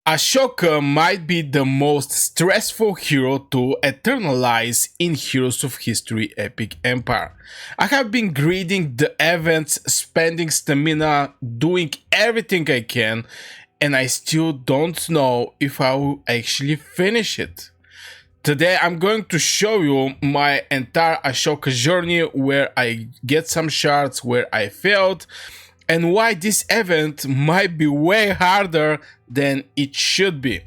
Ashoka might be the most stressful hero to eternalize in Heroes of History Epic Empire. I have been greeting the events, spending stamina, doing everything I can, and I still don't know if I will actually finish it. Today I'm going to show you my entire Ashoka journey, where I get some shards, where I failed, and why this event might be way harder than it should be.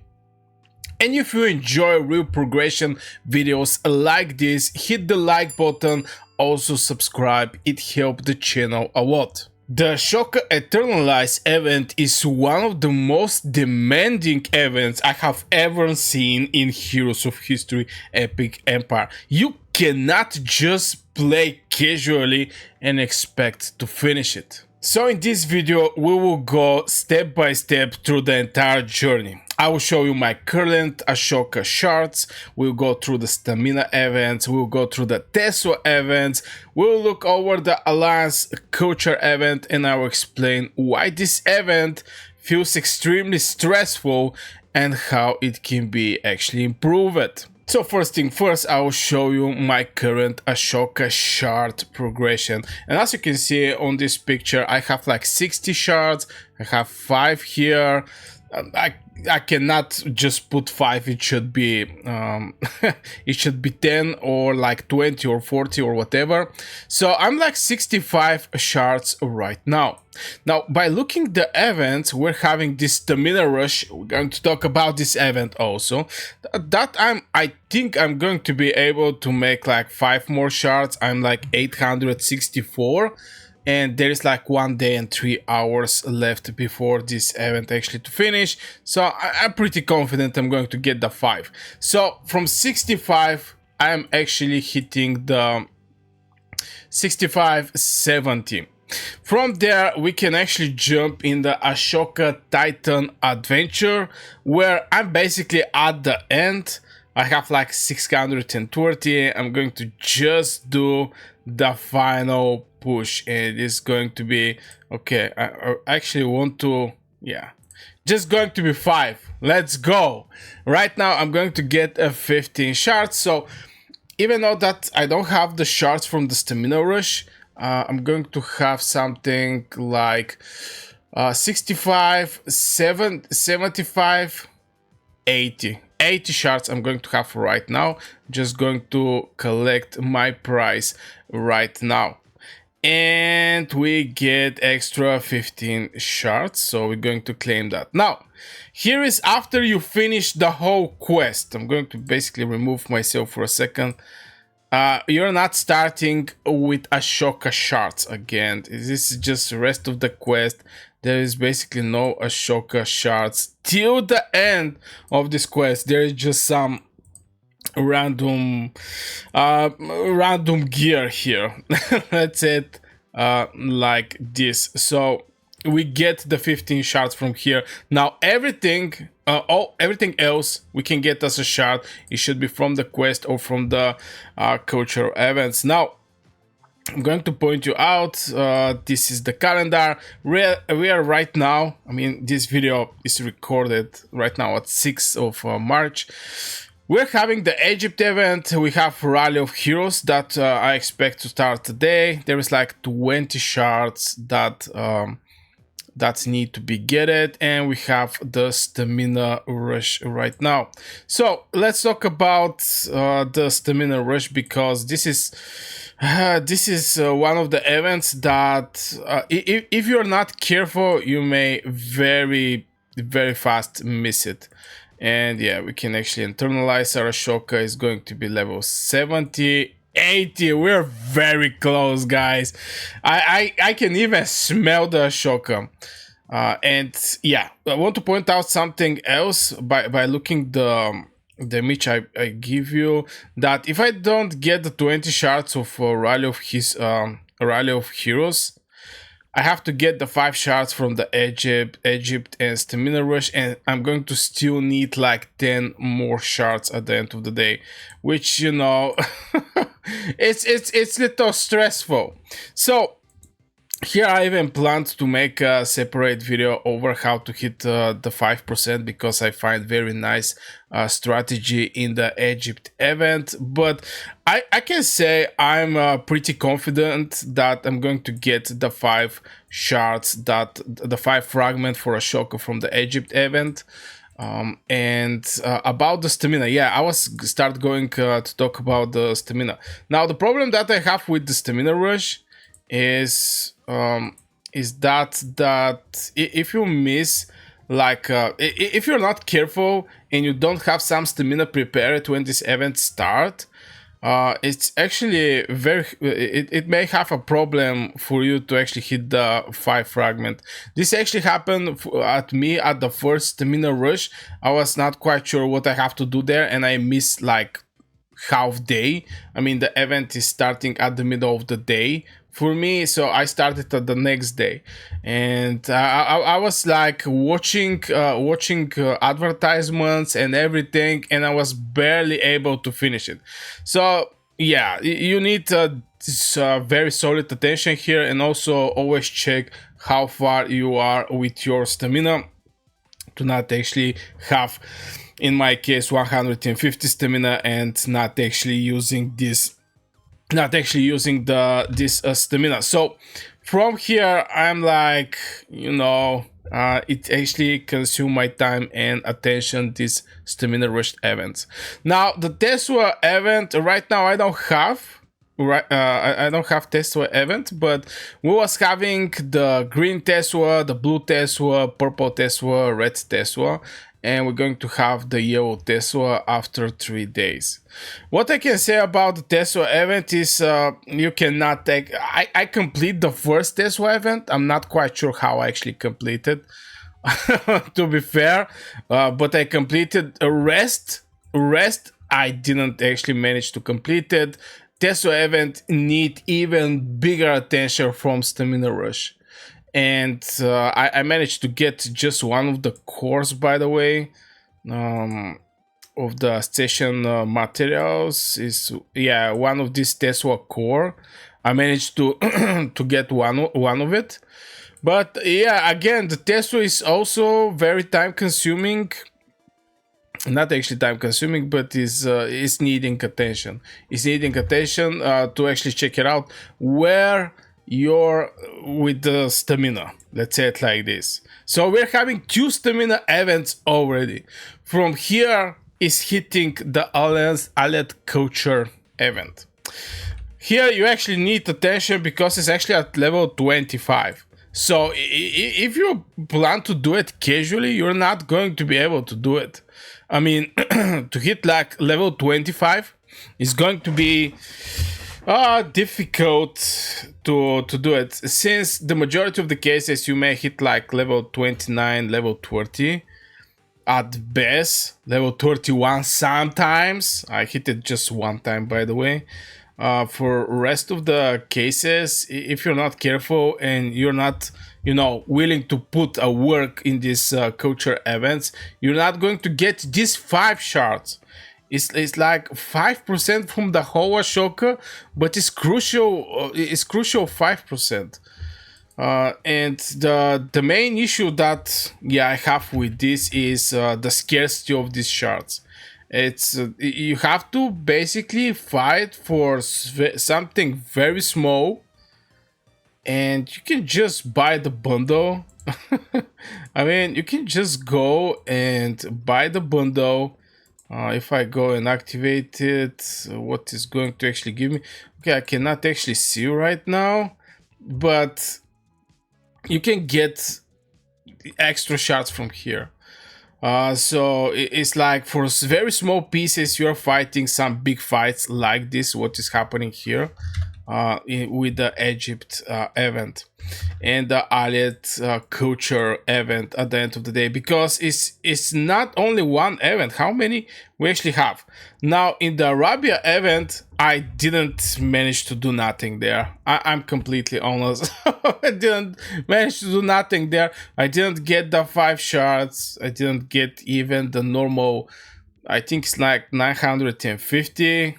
And if you enjoy real progression videos like this, hit the like button, also subscribe, it helps the channel a lot. The Ashoka Eternalize event is one of the most demanding events I have ever seen in Heroes of History Epic Empire. You cannot just play casually and expect to finish it. So in this video we will go step by step through the entire journey. I will show you my current Ashoka shards, we'll go through the stamina events, we'll go through the Teso events, we'll look over the Alliance culture event, and I will explain why this event feels extremely stressful and how it can be actually improved. So first thing first, I will show you my current Ashoka shard progression. And as you can see on this picture, I have like 60 shards, I have 5 here. I cannot just put 5, it should be it should be 10 or like 20 or 40 or whatever. So I'm like 65 shards right now. Now by looking the events, we're having this stamina rush. We're going to talk about this event also. That I think I'm going to be able to make like 5 more shards. I'm like 864. And there is like 1 day and 3 hours left before this event actually to finish. So I'm pretty confident I'm going to get the 5. So from 65, I'm actually hitting the 65-70. From there, we can actually jump in the Ashoka Titan adventure, where I'm basically at the end. I have like 630. I'm going to just do the final push, and it's going to be okay. I actually want to, yeah, just going to be 5. Let's go. Right now I'm going to get a 15 shards. So even though that I don't have the shards from the stamina rush, I'm going to have something like 65, 75, 80 shards I'm going to have right now. Just going to collect my prize right now, and we get extra 15 shards, so we're going to claim that. Now here is after you finish the whole quest. I'm going to basically remove myself for a second. You're not starting with Ashoka shards again. This is just the rest of the quest. There is basically no Ashoka shards till the end of this quest. There is just some random gear here. That's it, like this. So we get the 15 shards from here. Now everything else we can get as a shard. It should be from the quest or from the cultural events. Now I'm going to point you out, this is the calendar. We are right now, I mean this video is recorded right now at 6th of March. We're having the Egypt event. We have Rally of Heroes that I expect to start today. There is like 20 shards that need to be getted, and we have the stamina rush right now. So let's talk about the stamina rush, because this is one of the events that if you're not careful, you may very fast miss it. And yeah, we can actually internalize. Our Ashoka is going to be level 70. 80. We're very close, guys. I can even smell the Ashoka. And yeah, I want to point out something else by looking the image I give you, that if I don't get the 20 shards of Rally of Heroes, I have to get the 5 shards from the Egypt and Stamina Rush, and I'm going to still need like 10 more shards at the end of the day, which, you know, it's little stressful. So Here I even planned to make a separate video over how to hit the 5% because I find very nice strategy in the Egypt event. But I can say I'm pretty confident that I'm going to get the 5 shards, that the 5 fragment for Ashoka from the Egypt event. And about the stamina, yeah, I was start going to talk about the stamina. Now the problem that I have with the stamina rush is that if you miss, like if you're not careful and you don't have some stamina prepared when this event start, it's actually it may have a problem for you to actually hit the 5 fragment. This actually happened at me at the first stamina rush. I was not quite sure what I have to do there, and I missed like half day. I mean, the event is starting at the middle of the day for me, so I started at the next day, and I was like watching advertisements and everything, and I was barely able to finish it. So yeah, you need this very solid attention here, and also always check how far you are with your stamina to not actually have, in my case, 150 stamina and not actually using this, not actually using this stamina. So from here I'm like, it actually consume my time and attention, this stamina rushed events. Now the Tesla event right now I don't have, right, I don't have Tesla event, but we was having the green Tesla, the blue Tesla, purple Tesla, red Tesla, and we're going to have the yellow Tesla after 3 days. What I can say about the Tesla event is you cannot take, I complete the first Tesla event. I'm not quite sure how I actually completed to be fair, but I completed a rest I didn't actually manage to complete it. Tesla event need even bigger attention from stamina rush, and I managed to get just one of the cores, by the way, of the station materials is, yeah, one of these Tesla core. I managed to to get one of it, but yeah, again, the Tesla is also very time consuming. Not actually time consuming, but is needing attention. Is needing attention to actually check it out where you're with the stamina. Let's say it like this. So we're having 2 stamina events already. From here is hitting the allied culture event. Here you actually need attention because it's actually at level 25. So if you plan to do it casually, you're not going to be able to do it. I mean, to hit like level 25 is going to be difficult to do it, since the majority of the cases you may hit like level 29, level 30 at best, level 31 sometimes. I hit it just one time, by the way. For rest of the cases, if you're not careful and you're not, willing to put a work in these culture events, you're not going to get these 5 shards. It's like 5% from the whole Ashoka, but it's crucial. It's crucial 5%. And the main issue that I have with this is the scarcity of these shards. It's you have to basically fight for something very small, and you can just buy the bundle. I mean, you can just go and buy the bundle. If I go and activate it, what is going to actually give me? Okay, I cannot actually see right now, but you can get extra shards from here. So it's like for very small pieces, you're fighting some big fights like this, what is happening here with the Egypt event and the allied culture event at the end of the day, because it's not only one event. How many we actually have now? In the Arabia event, I didn't manage to do nothing there. I'm completely honest. I didn't manage to do nothing there. I didn't get the 5 shards. I didn't get even the normal, I think it's like 950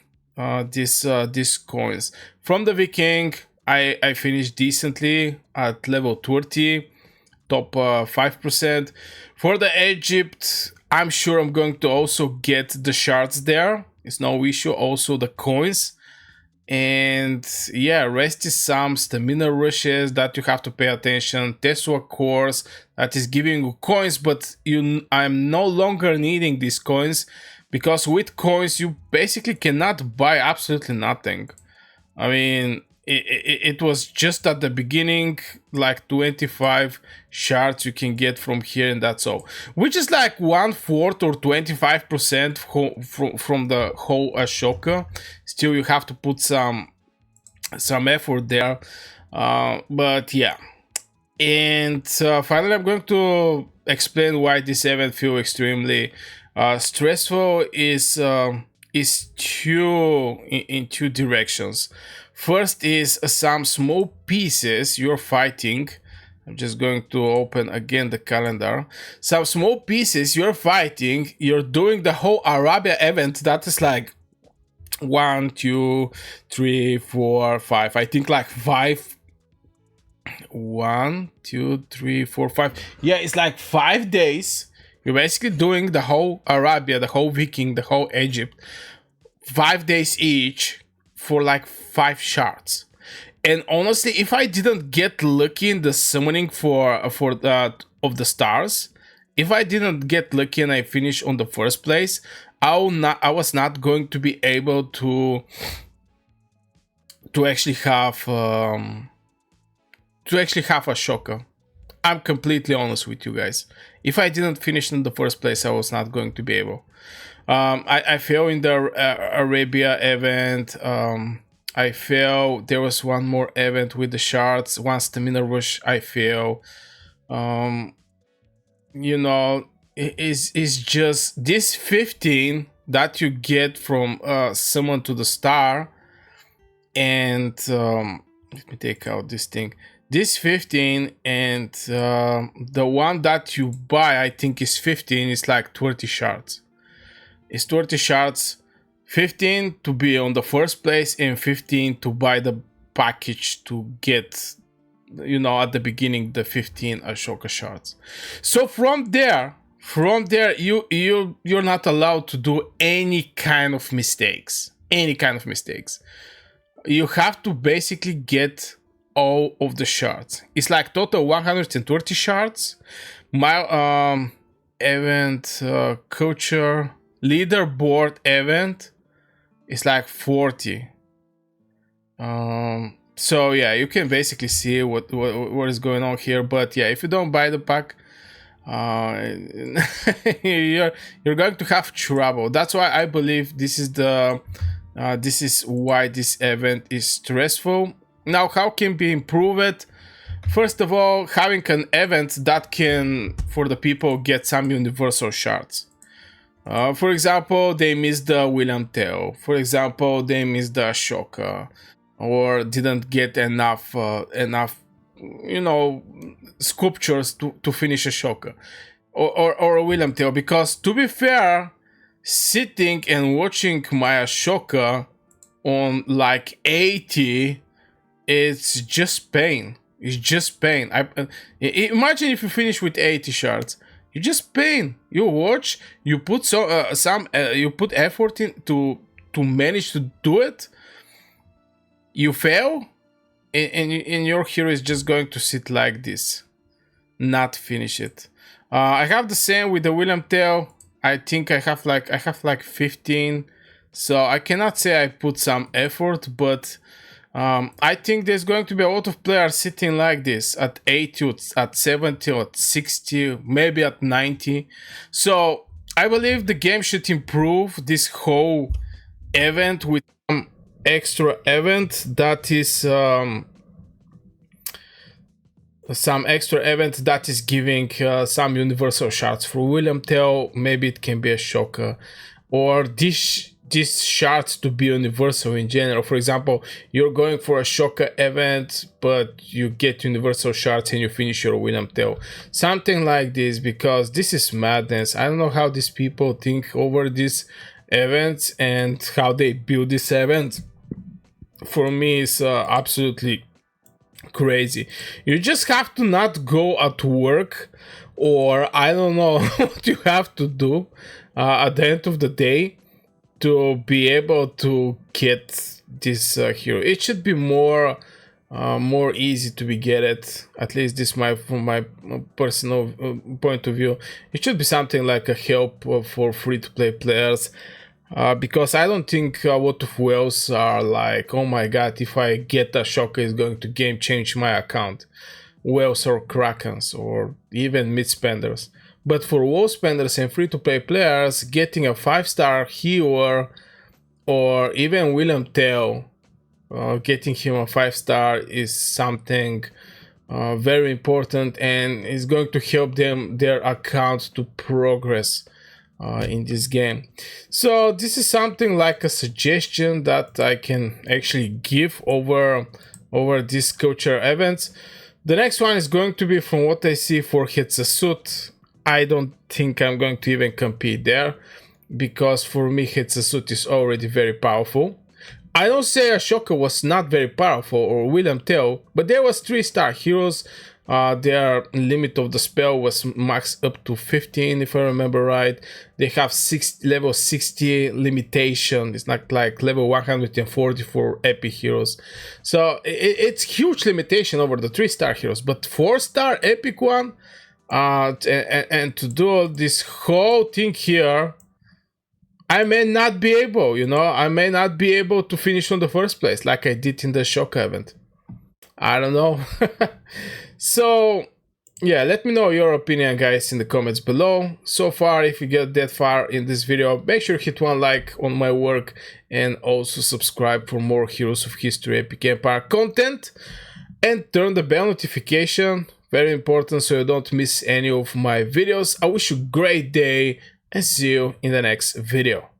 these coins from the Viking. I finished decently at level 30, top 5%. For the Egypt, I'm sure I'm going to also get the shards there. It's no issue. Also the coins. And yeah, rest is some stamina rushes that you have to pay attention. Tesla course that is giving you coins, but I'm no longer needing these coins because with coins you basically cannot buy absolutely nothing. I mean, it was just at the beginning, like 25 shards you can get from here, and that's all. Which is like 1/4 or 25% from the whole Ashoka. Still, you have to put some effort there. But yeah. And finally, I'm going to explain why this event feels extremely stressful. Is in two directions. First is some small pieces you're fighting. I'm just going to open again the calendar. Some small pieces you're fighting. You're doing the whole Arabia event. That is like 1, 2, 3, 4, 5. I think like 5. 1, 2, 3, 4, 5. Yeah, it's like 5 days. You're basically doing the whole Arabia, the whole Viking, the whole Egypt. 5 days each for like 5 shards. And honestly, if I didn't get lucky in the summoning for that of the stars, if I didn't get lucky and I finished on the first place, I was not going to be able to actually have Ashoka. I'm completely honest with you guys. If I didn't finish in the first place, I was not going to be able. I failed in the Arabia event. I failed. There was one more event with the shards. One stamina rush. I failed. You know, it's just this 15 that you get from summon to the star. And let me take out this thing. This 15 and the one that you buy, I think is 15, is like 20 shards. It's 20 shards, 15 to be on the first place and 15 to buy the package to get, you know, at the beginning the 15 Ashoka shards. So from there you're not allowed to do any kind of mistakes. You have to basically get all of the shards. It's like total 130 shards. My event culture leaderboard event is like 40. So yeah, you can basically see what is going on here. But yeah, if you don't buy the pack, you're going to have trouble. That's why I believe this is why this event is stressful. Now, how can we improve it? First of all, having an event that can, for the people, get some universal shards. For example, they missed the William Tell. For example, they missed the Ashoka, or didn't get enough, you know, sculptures to finish Ashoka, or William Tell. Because to be fair, sitting and watching my Ashoka on like 80, it's just pain. It's just pain. Imagine if you finish with 80 shards. You just pain. You watch. You put you put effort in to manage to do it. You fail, and your hero is just going to sit like this, not finish it. I have the same with the William Tell. I think I have like 15, so I cannot say I put some effort, but I think there's going to be a lot of players sitting like this at 80, at 70, or at 60, maybe at 90. So I believe the game should improve this whole event with some extra event that is giving some universal shards. For William Tell, maybe it can be a Ashoka, or these shards to be universal in general. For example, you're going for a Ashoka event, but you get universal shards and you finish your William Tell. Something like this, because this is madness. I don't know how these people think over these events and how they build this event. For me, it's absolutely crazy. You just have to not go at work, or I don't know what you have to do at the end of the day to be able to get this hero. It should be more easy to be get it. At least this my from my personal point of view. It should be something like a help for free-to-play players. Because I don't think a lot of whales are like, oh my god, if I get Ashoka, it's going to game change my account. Whales or krakens or even mid spenders. But for whale spenders and free to play players, getting a 5-star hero or even William Tell, getting him a 5-star is something very important and is going to help them their account to progress in this game. So this is something like a suggestion that I can actually give over these culture events. The next one is going to be, from what I see, for Hatshepsut. I don't think I'm going to even compete there, because for me Hatshepsut is already very powerful. I don't say Ashoka was not very powerful or William Tell, but there was 3-star heroes. Their limit of the spell was max up to 15, if I remember right. They have level 60 limitation. It's not like level 140 for epic heroes. So it's huge limitation over the 3-star heroes. But 4-star epic one, and to do all this whole thing here, I may not be able, I may not be able to finish on the first place like I did in the Ashoka event. I don't know. So, yeah, let me know your opinion, guys, in the comments below. So far, if you get that far in this video, make sure to hit one like on my work and also subscribe for more Heroes of History Epic Empire content. And turn the bell notification, very important, so you don't miss any of my videos. I wish you a great day and see you in the next video.